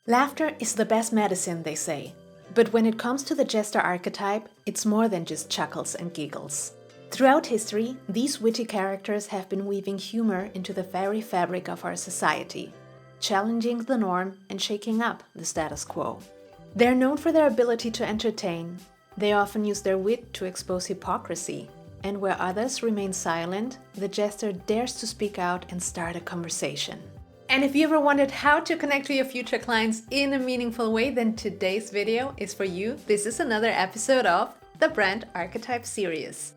Laughter is the best medicine, they say. But when it comes to the Jester archetype, it's more than just chuckles and giggles. Throughout history, these witty characters have been weaving humor into the very fabric of our society, challenging the norm and shaking up the status quo. They're known for their ability to entertain. They often use their wit to expose hypocrisy. And where others remain silent, the jester dares to speak out and start a conversation. And if you ever wondered how to connect with your future clients in a meaningful way, then today's video is for you. This is another episode of the Brand Archetype series.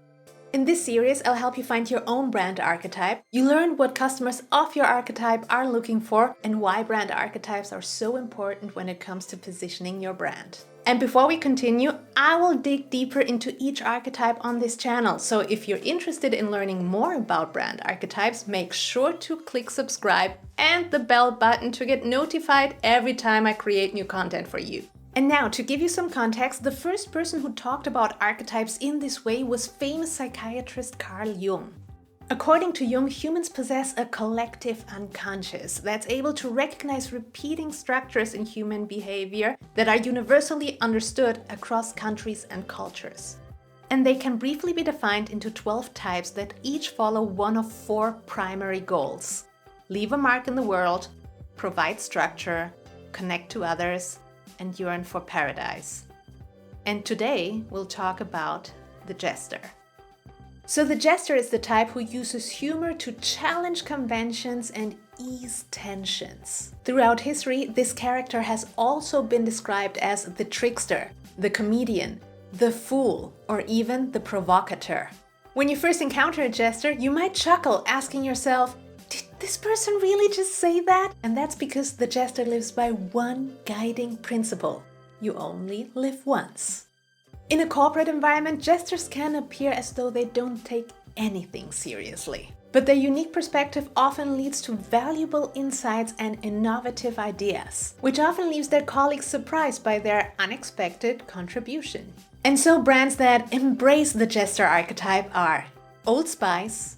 In this series, I'll help you find your own brand archetype. You learn what customers of your archetype are looking for and why brand archetypes are so important when it comes to positioning your brand. And before we continue, I will dig deeper into each archetype on this channel. So if you're interested in learning more about brand archetypes, make sure to click subscribe and the bell button to get notified every time I create new content for you. And now, to give you some context, the first person who talked about archetypes in this way was famous psychiatrist Carl Jung. According to Jung, humans possess a collective unconscious that's able to recognize repeating structures in human behavior that are universally understood across countries and cultures. And they can briefly be defined into 12 types that each follow one of 4 primary goals: leave a mark in the world, provide structure, connect to others, and yearn for paradise. And today we'll talk about the jester. So the jester is the type who uses humor to challenge conventions and ease tensions. Throughout history, this character has also been described as the trickster, the comedian, the fool, or even the provocateur. When you first encounter a jester, you might chuckle, asking yourself, did this person really just say that? And that's because the jester lives by one guiding principle: you only live once. In a corporate environment, jesters can appear as though they don't take anything seriously. But their unique perspective often leads to valuable insights and innovative ideas, which often leaves their colleagues surprised by their unexpected contribution. And so brands that embrace the jester archetype are Old Spice,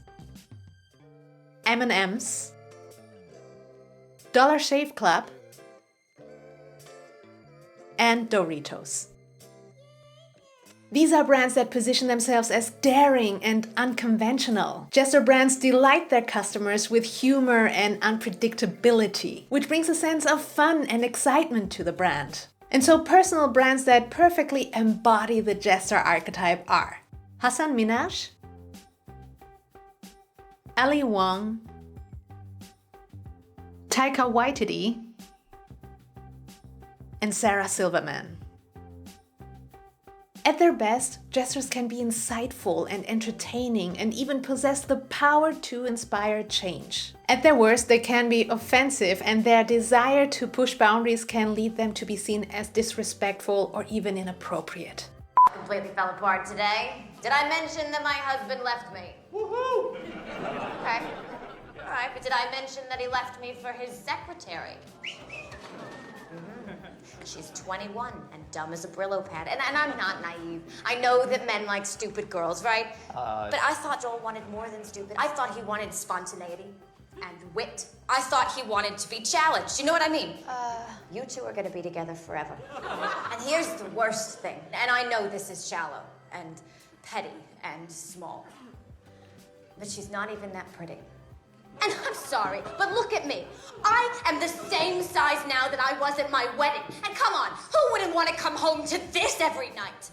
M&M's, Dollar Shave Club, and Doritos. These are brands that position themselves as daring and unconventional. Jester brands delight their customers with humor and unpredictability, which brings a sense of fun and excitement to the brand. And so personal brands that perfectly embody the jester archetype are Hassan Minhaj, Ali Wong, Taika Waititi, and Sarah Silverman. At their best, jesters can be insightful and entertaining and even possess the power to inspire change. At their worst, they can be offensive, and their desire to push boundaries can lead them to be seen as disrespectful or even inappropriate. Completely fell apart today. Did I mention that my husband left me? Woohoo! Okay. All right, but did I mention that he left me for his secretary? She's 21 and dumb as a Brillo pad. And I'm not naive. I know that men like stupid girls, right? But I thought Joel wanted more than stupid. I thought he wanted spontaneity and wit. I thought he wanted to be challenged. You know what I mean? You two are gonna be together forever. And here's the worst thing. And I know this is shallow and petty and small, but she's not even that pretty. And I'm sorry, but look at me. I am the same size now that I was at my wedding. And come on, who wouldn't want to come home to this every night?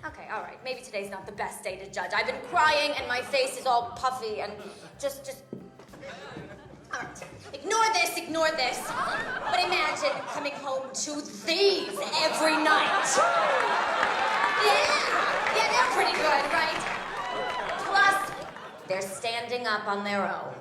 Okay, all right, maybe today's not the best day to judge. I've been crying and my face is all puffy and just... All right, ignore this. But imagine coming home to these every night. Yeah, they're pretty good, right? Plus, they're standing up on their own.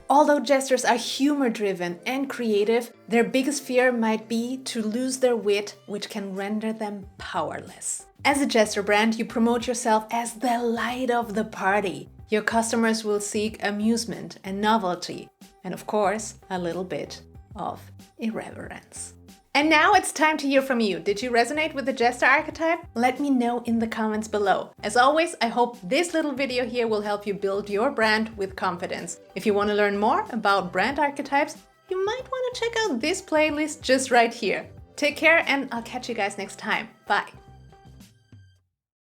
Although jesters are humor-driven and creative, their biggest fear might be to lose their wit, which can render them powerless. As a jester brand, you promote yourself as the light of the party. Your customers will seek amusement and novelty, and of course, a little bit of irreverence. And now it's time to hear from you. Did you resonate with the Jester archetype? Let me know in the comments below. As always, I hope this little video here will help you build your brand with confidence. If you want to learn more about brand archetypes, you might want to check out this playlist just right here. Take care, and I'll catch you guys next time. Bye!